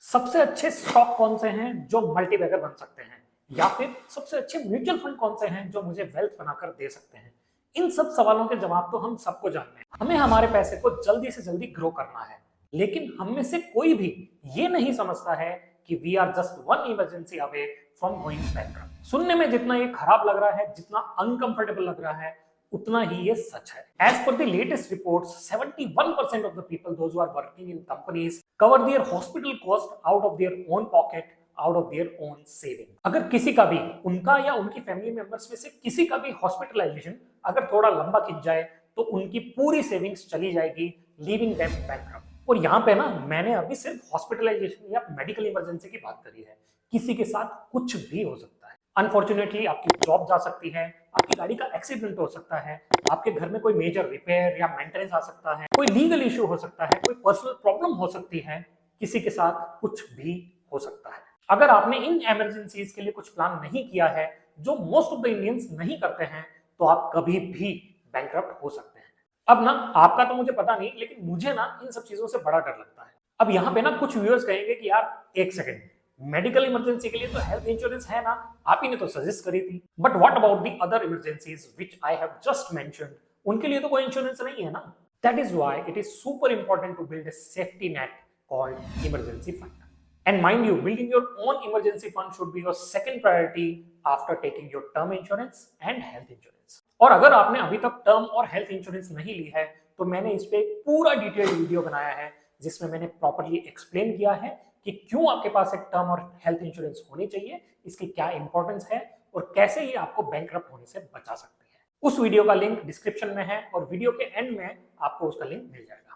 सबसे अच्छे स्टॉक कौन से हैं जो मल्टीबैगर बन सकते हैं, या फिर सबसे अच्छे म्यूचुअल फंड कौन से हैं जो मुझे वेल्थ बनाकर दे सकते हैं। इन सब सवालों के जवाब तो हम सबको जानते हैं। हमें हमारे पैसे को जल्दी से जल्दी ग्रो करना है, लेकिन हम में से कोई भी ये नहीं समझता है कि we are just one emergency away from going bankrupt. सुनने में जितना ये खराब लग रहा है, जितना अनकंफर्टेबल लग रहा है, उतना ही ये सच है। As per the latest reports, 71% of the people, those who are working in companies, cover their hospital cost out of their own pocket, out of their own saving. अगर किसी का भी, उनका या उनकी फैमिली मेंबर्स में से किसी का भी हॉस्पिटलाइजेशन अगर थोड़ा लंबा खिंच जाए तो उनकी पूरी सेविंग्स चली जाएगी, लीविंग देम बैंकरप्ट। और यहाँ पे ना मैंने अभी सिर्फ हॉस्पिटलाइजेशन या मेडिकल इमरजेंसी की बात करी है, किसी के साथ कुछ भी हो सकता है। अनफॉर्चुनेटली आपकी जॉब जा सकती है, आपकी गाड़ी का एक्सीडेंट हो सकता है, आपके घर में कोई मेजर रिपेयर या मेंटेनेंस आ सकता है, कोई लीगल इशू हो सकता है, कोई पर्सनल प्रॉब्लम हो सकती है, किसी के साथ कुछ भी हो सकता है। अगर आपने इन इमरजेंसीज के लिए कुछ प्लान नहीं किया है, जो मोस्ट ऑफ द इंडियंस नहीं करते हैं, तो आप कभी भी बैंकरप्ट हो सकते हैं। अब ना आपका तो मुझे पता नहीं, लेकिन मुझे ना इन सब चीजों से बड़ा डर लगता है। अब यहाँ पे ना कुछ व्यूअर्स कहेंगे कि यार एक सेकंड, मेडिकल इमरजेंसी के लिए तो हेल्थ इंश्योरेंस है ना, आप ही ने तो सजेस्ट करी थी। But what about the other emergencies which I have just mentioned, उनके लिए तो कोई इंश्योरेंस नहीं है ना। That is why it is super important to build a safety net called emergency fund. And mind you, building your own emergency fund should be your second priority after taking your term insurance and health insurance. और अगर आपने अभी तक term और health insurance नहीं ली है, तो मैंने इस पे एक पूरा डिटेल्ड वीडियो बनाया है जिसमें मैंने प्रॉपर्ली एक्सप्लेन किया है कि क्यों आपके पास एक टर्म और हेल्थ इंश्योरेंस होनी चाहिए, इसकी क्या इंपॉर्टेंस है और कैसे ये आपको बैंकरप्ट होने से बचा सकती है। उस वीडियो का लिंक डिस्क्रिप्शन में है और वीडियो के एंड में आपको उसका लिंक मिल जाएगा।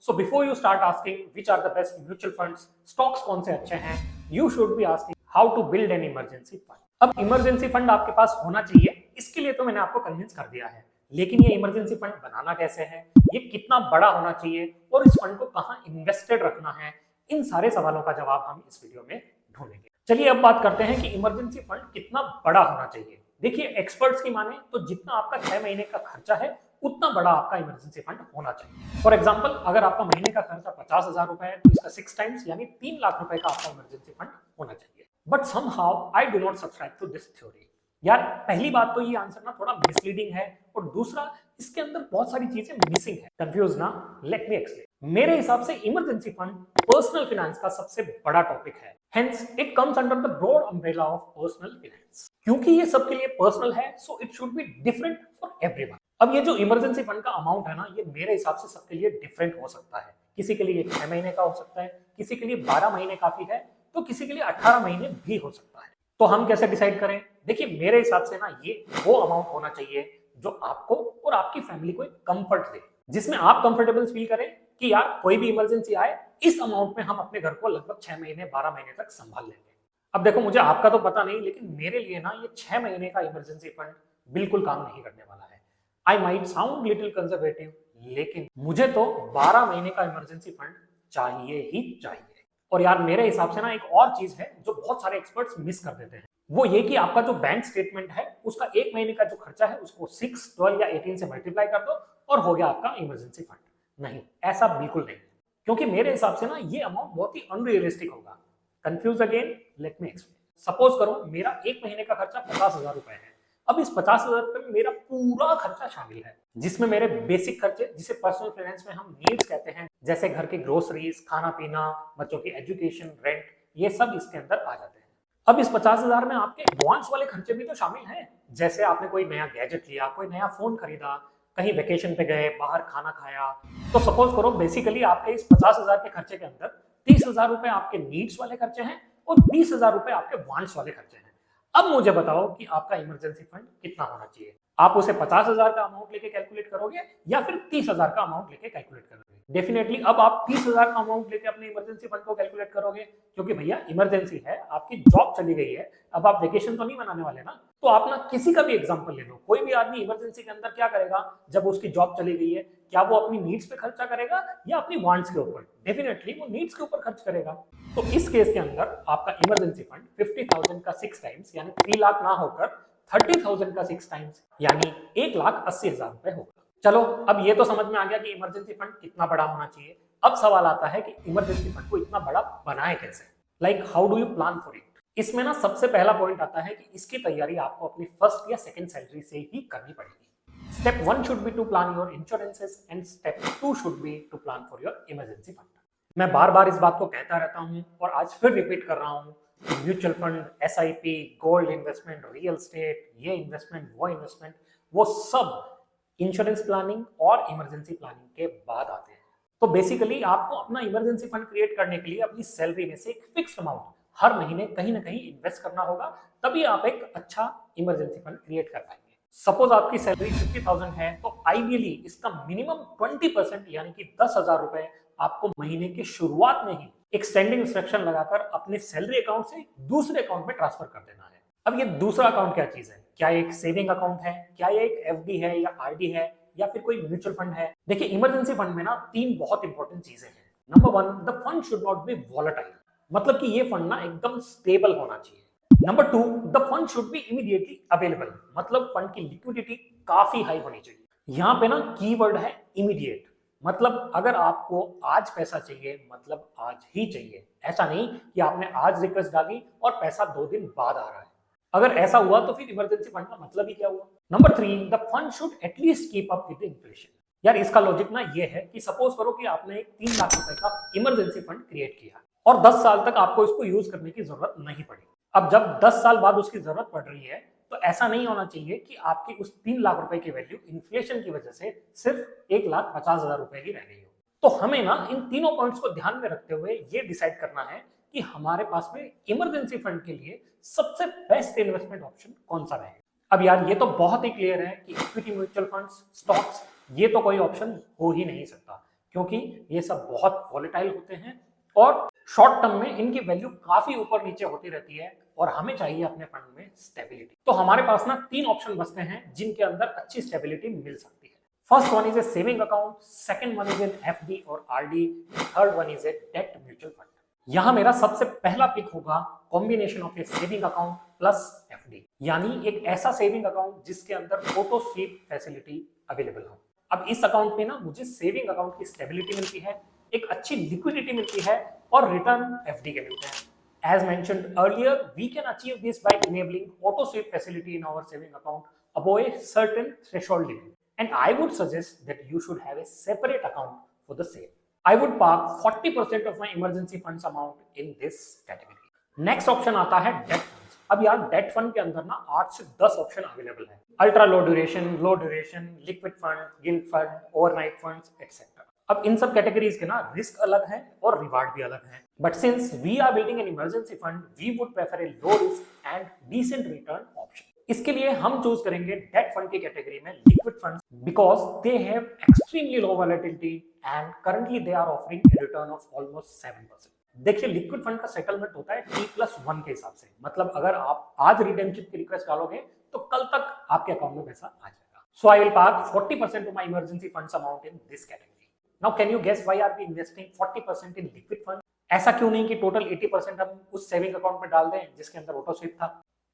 So before you start asking which are the best mutual funds, stocks कौन से अच्छे हैं, you should be asking how to build an emergency fund. अब इमरजेंसी फंड आपके पास होना चाहिए, इसके लिए तो मैंने आपको कन्विंस कर दिया है, लेकिन ये इमरजेंसी फंड बनाना कैसे है, ये कितना बड़ा होना चाहिए और इस फंड को कहाँ इन्वेस्टेड रखना है, इन सारे सवालों का जवाब हम इस वीडियो में ढूंढेंगे। चलिए अब बात करते हैं कि इमरजेंसी फंड कितना बड़ा होना चाहिए। देखिए, एक्सपर्ट्स की माने तो जितना आपका 6 महीने का खर्चा है उतना बड़ा आपका इमरजेंसी फंड होना चाहिए। फॉर एग्जांपल, अगर आपका महीने का खर्चा 50,000 रुपए है तो इसका 6 टाइम्स यानी 3 लाख रुपए का आपका इमरजेंसी फंड होना चाहिए। But somehow I do not subscribe to this theory. यार पहली बात तो ये आंसर ना थोड़ा मिसलीडिंग है और दूसरा इसके अंदर बहुत सारी चीजें मिसिंग है। कंफ्यूज ना, लेट मी एक्सप्लेन। मेरे हिसाब से इमरजेंसी फंड पर्सनल फाइनेंस का सबसे बड़ा टॉपिक है, hence it comes under the broad umbrella of personal finance. क्योंकि ये सबके लिए पर्सनल है, so it should be different for everyone. अब ये जो इमरजेंसी फंड का अमाउंट है ना, ये मेरे हिसाब से सबके लिए डिफरेंट हो सकता है। किसी के लिए 6 महीने का हो सकता है, किसी के लिए 12 महीने काफी है, तो किसी के लिए 18 महीने भी हो सकता है। तो हम कैसे डिसाइड करें? देखिए, मेरे हिसाब से ना ये वो अमाउंट होना चाहिए जो आपको और आपकी फैमिली को एक कंफर्ट दे, जिसमें आप कंफर्टेबल फील करें कि यार कोई भी इमरजेंसी आए, इस अमाउंट में हम अपने घर को लगभग 6 महीने 12 महीने तक संभाल लेंगे। अब देखो, मुझे आपका तो पता नहीं, लेकिन मेरे लिए ना ये 6 महीने का इमरजेंसी फंड बिल्कुल काम नहीं करने वाला है। I might sound little conservative, लेकिन मुझे तो 12 महीने का इमरजेंसी फंड चाहिए ही चाहिए। और यार मेरे हिसाब से ना एक और चीज है जो बहुत सारे एक्सपर्ट्स मिस कर देते हैं, वो ये कि आपका जो बैंक स्टेटमेंट है उसका 1 महीने का जो खर्चा है उसको 6, 12 या 18 से मल्टीप्लाई कर दो और हो गया आपका इमरजेंसी फंड। नहीं, ऐसा बिल्कुल नहीं, क्योंकि मेरे हिसाब से ना ये अमाउंट बहुत ही अनरियलिस्टिक होगा। Confuse again, let me explain. Suppose करो मेरा 1 महीने का खर्चा 50,000 रुपए है। अब इस 50,000 रुपए में मेरा पूरा खर्चा शामिल है, जिसमें मेरे बेसिक खर्चे, जिसे पर्सनल फाइनेंस में हम नीड्स कहते हैं, जैसे घर की ग्रोसरीज, खाना पीना, बच्चों की एजुकेशन, रेंट, ये सब इसके अंदर आ जाते हैं। अब इस 50,000 में आपके वांट्स वाले खर्चे भी तो शामिल हैं, जैसे आपने कोई नया गैजेट लिया, कोई नया फोन खरीदा, कहीं वेकेशन पे गए, बाहर खाना खाया। तो सपोज करो बेसिकली आपके इस 50,000 के खर्चे के अंदर 30,000 रुपए आपके नीड्स वाले खर्चे हैं और 20,000 रुपए आपके वांट्स वाले खर्चे हैं। अब मुझे बताओ कि आपका इमरजेंसी फंड कितना होना चाहिए। आप उसे 50,000 का अमाउंट लेके कैलकुलेट करोगे या फिर 30,000 का अमाउंट लेके कैलकुलेट करोगे? डेफिनेटली अब आप 30,000 का अमाउंट लेके अपने इमरजेंसी फंड को कैलकुलेट करोगे, क्योंकि भैया इमरजेंसी है, आपकी जॉब चली गई है, अब आप वेकेशन तो नहीं मनाने वाले ना। तो आप ना किसी का भी एग्जांपल ले लो, कोई भी आदमी इमरजेंसी के अंदर क्या करेगा जब उसकी जॉब चली गई है? क्या वो अपनी नीड्स पे खर्चा करेगा या अपनी वांट्स के ऊपर? डेफिनेटली वो नीड्स के ऊपर खर्च करेगा। तो इस केस के अंदर आपका इमरजेंसी फंड 50,000 का 6 टाइम्स यानी 3 लाख ना होकर 30,000 का 6 टाइम्स यानी 1,80,000 रुपए होगा। चलो, अब ये तो समझ में आ गया कि इमरजेंसी फंड कितना बड़ा होना चाहिए। अब सवाल आता है कि इमरजेंसी फंड को इतना बड़ा बनाए कैसे। Like how do you plan for it. इसमें ना सबसे पहला पॉइंट आता है कि इसकी तैयारी आपको अपनी फर्स्ट या सेकंड सैलरी से ही करनी पड़ेगी। Step 1 should be to plan your insurances and step 2 should be to plan for your emergency fund. मैं बार बार इस बात को कहता रहता हूँ और आज फिर रिपीट कर रहा हूँ, mutual fund, SIP, gold investment, real estate, ये इन्वेस्टमेंट, वो सब इंश्योरेंस प्लानिंग और इमरजेंसी प्लानिंग के बाद आते हैं। तो बेसिकली आपको अपना इमरजेंसी फंड क्रिएट करने के लिए अपनी सैलरी में से एक फिक्स्ड अमाउंट हर महीने कहीं ना कहीं इन्वेस्ट करना होगा, तभी आप एक अच्छा इमरजेंसी फंड क्रिएट कर पाएंगे। सपोज आपकी सैलरी 50,000 है तो आइडियली इसका मिनिमम 20% यानी कि 10,000 रुपए आपको महीने की शुरुआत में ही एक स्टैंडिंग इंस्ट्रक्शन लगाकर अपने सैलरी अकाउंट से दूसरे अकाउंट में ट्रांसफर कर देना है। अब ये दूसरा अकाउंट क्या चीज है? क्या ये एक सेविंग अकाउंट है, क्या ये एक एफडी है या आरडी है, या फिर कोई म्यूचुअल फंड है? देखिए, इमरजेंसी फंड में ना 3 बहुत इंपॉर्टेंट चीजें हैं। Number 1, the fund should not be volatile, मतलब कि ये फंड ना एकदम स्टेबल होना चाहिए। Number 2, the fund should be immediately available, मतलब फंड की लिक्विडिटी काफी हाई होनी चाहिए। यहाँ पे ना कीवर्ड है इमीडिएट, मतलब अगर आपको आज पैसा चाहिए मतलब आज ही चाहिए। ऐसा नहीं कि आपने आज रिक्वेस्ट डाली और पैसा 2 दिन बाद आ रहा है। अगर ऐसा हुआ तो फिर इमरजेंसी फंड का मतलब ही क्या हुआ? Number 3, the fund should at least keep up with inflation. यार इसका लॉजिक ना ये है कि सपोज करो कि आपने एक 3 लाख रुपए का इमरजेंसी फंड क्रिएट किया और 10 साल तक आपको इसको यूज करने की जरूरत नहीं पड़ी। अब जब 10 साल बाद उसकी जरूरत पड़ रही है तो ऐसा नहीं होना चाहिए कि आपकी उस 3 लाख रुपए की वैल्यू इन्फ्लेशन की वजह से सिर्फ 1,50,000 रुपए ही रह गई हो। तो हमें ना इन तीनों पॉइंट्स को ध्यान में रखते हुए ये डिसाइड करना है कि हमारे पास में इमरजेंसी फंड के लिए सबसे बेस्ट इन्वेस्टमेंट ऑप्शन कौन सा रहेगा। अब यार ये तो बहुत ही क्लियर है कि इक्विटी म्यूचुअल फंड्स, स्टॉक्स, ये तो कोई ऑप्शन हो ही नहीं सकता, क्योंकि ये सब बहुत वॉलेटाइल होते हैं और शॉर्ट टर्म में इनकी वैल्यू काफी ऊपर नीचे होती रहती है और हमें चाहिए अपने फंड में स्टेबिलिटी। तो हमारे पास ना 3 ऑप्शन बचते हैं जिनके अंदर अच्छी स्टेबिलिटी मिल सकती है। First one is a saving account, second one is an FD और RD, third one is a debt mutual fund. यहां मेरा सबसे पहला पिक होगा combination of a saving account plus FD, यानी एक ऐसा सेविंग अकाउंट जिसके अंदर ऑटो स्वीप फैसिलिटी अवेलेबल हो। अब इस अकाउंट में ना मुझे सेविंग अकाउंट की स्टेबिलिटी मिलती है, एक अच्छी लिक्विडिटी मिलती है और रिटर्न एफडी के मिलते हैं। As mentioned earlier, we can achieve this by enabling auto sweep facility in our saving account above a certain threshold limit. And I would suggest that you should have a separate account for the same. I would park 40% of my emergency funds amount in this category. Next option आता है debt funds. अब यार debt fund के अंदर ना 8 से 10 option available है। Ultra low duration, liquid fund, guild fund, overnight funds etcetera. अब इन सब कैटेगरीज के ना रिस्क अलग है और रिवार्ड भी अलग है, but since we are building an emergency fund we would prefer a low risk and decent return option. इसके लिए हम चूज करेंगे डेट फंड की कैटेगरी में liquid funds because they have extremely low volatility and currently they are offering a return of almost 7%। देखिए, liquid fund का settlement होता है T+1 के हिसाब से, मतलब अगर आप आज रिडेम्पशन की रिक्वेस्ट डालोगे तो कल तक आपके अकाउंट में पैसा आ जाएगा। So I will park 40% of my emergency funds amount in this category. Now can you guess why are we investing 40% in liquid fund? ऐसा क्यों नहीं कि टोटल 80% हम उस सेविंग अकाउंट में डाल दें जिसके अंदर ऑटो स्वीप था?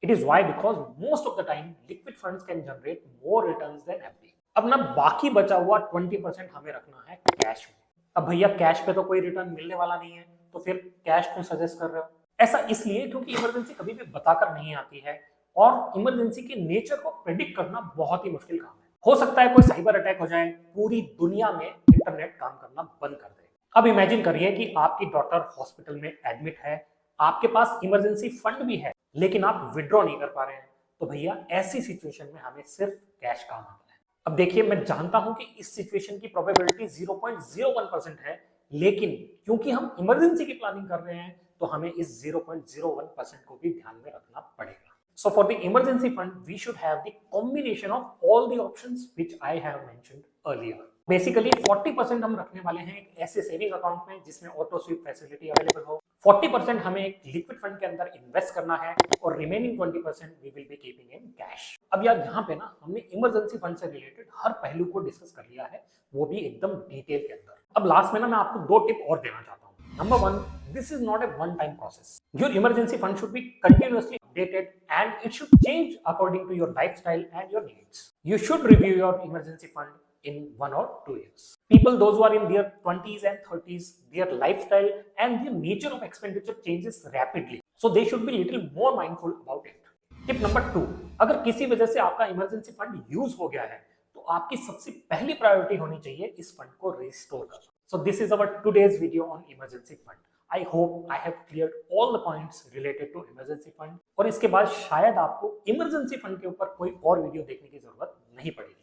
It is why because most of the time liquid funds can generate more returns than FD. अब ना बाकी बचा हुआ 20% हमें रखना है कैश में। अब भैया कैश पे तो कोई रिटर्न मिलने वाला नहीं है, तो फिर कैश क्यों सजेस्ट कर रहे हो? ऐसा इसलिए क्योंकि इमरजेंसी कभी भी बताकर नहीं आती है और इमरजेंसी के नेचर को प्रेडिक्ट करना बहुत ही मुश्किल काम है। हो सकता है कोई साइबर अटैक हो जाए, पूरी दुनिया में इंटरनेट काम करना बंद कर दे। अब इमेजिन करिए कि आपकी डॉटर हॉस्पिटल में एडमिट है, आपके पास इमरजेंसी फंड भी है लेकिन आप विड्रॉ नहीं कर पा रहे हैं, तो भैया ऐसी सिचुएशन में हमें सिर्फ कैश काम आता है। अब देखिए, मैं जानता हूं कि इस सिचुएशन की प्रोबेबिलिटी 0.01% है, लेकिन क्योंकि हम इमरजेंसी की प्लानिंग कर रहे हैं तो हमें इस 0.01% को भी ध्यान में रखना पड़ेगा। So for the emergency fund, we should have the combination of all the options which I have mentioned earlier. Basically 40% हम रखने वाले हैं एक ऐसे सेविंग अकाउंट में जिसमें ऑटो स्वीप फैसिलिटी अवेलेबल हो, 40% हमें एक लिक्विड फंड के अंदर इन्वेस्ट करना है और remaining 20% we will be keeping in cash. अब यार यहाँ पे ना हमने इमरजेंसी फंड से रिलेटेड हर पहलू को डिस्कस कर लिया है, वो भी एकदम डिटेल के अंदर। अब लास्ट में ना मैं आपको 2 टिप और देना चाहता हूँ। Number 1, this is not a one-time process. Your emergency fund should be continuously updated and it should change according to your lifestyle and your needs. You should review your emergency fund in 1 or 2 years. People those who are in their 20s and 30s, their lifestyle and their nature of expenditure changes rapidly, so they should be little more mindful about it. Tip number 2, अगर किसी वजह से आपका emergency fund use हो गया है तो आपकी सबसे पहली प्रायोरिटी होनी चाहिए इस फंड को रिस्टोर करना. So this is our today's video on emergency fund. I hope I have cleared all the points related to emergency fund. और इसके बाद शायद आपको इमरजेंसी फंड के ऊपर कोई और वीडियो देखने की जरूरत नहीं पड़ेगी.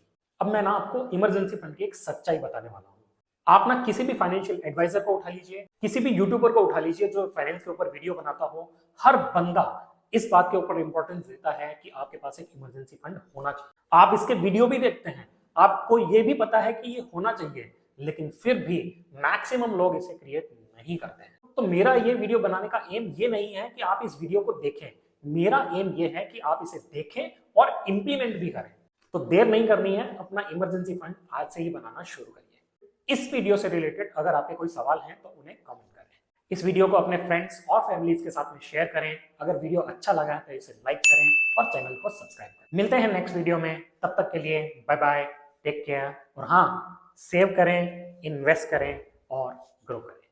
अब मैं ना आपको इमरजेंसी फंड की एक सच्चाई बताने वाला हूँ. आप ना किसी भी फाइनेंशियल एडवाइजर को उठा लीजिए, किसी भी यूट्यूबर को उठा लीजिए जो फाइनेंस के ऊपर वीडियो बनाता हो, हर बंदा इस बात के ऊपर इंपॉर्टेंस देता है कि आपके पास एक इमरजेंसी फंड होना चाहिए. आप इसके वीडियो भी देखते हैं, आपको ये भी पता है कि ये होना चाहिए, लेकिन फिर भी मैक्सिमम लोग इसे क्रिएट नहीं करते हैं. तो मेरा ये वीडियो बनाने का एम ये नहीं है कि आप इस वीडियो को देखें, मेरा एम ये है कि आप इसे देखें और इंप्लीमेंट भी करें. तो देर नहीं करनी है, अपना इमरजेंसी फंड आज से ही बनाना शुरू करिए. इस वीडियो से रिलेटेड अगर आपके कोई सवाल हैं तो उन्हें कमेंट करें. इस वीडियो को अपने फ्रेंड्स और फैमिलीज के साथ में शेयर करें. अगर वीडियो अच्छा लगा है तो इसे लाइक करें और चैनल को सब्सक्राइब करें. मिलते हैं नेक्स्ट वीडियो में, तब तक के लिए बाय बाय, टेक केयर. और हाँ, सेव करें, इन्वेस्ट करें और ग्रो करें.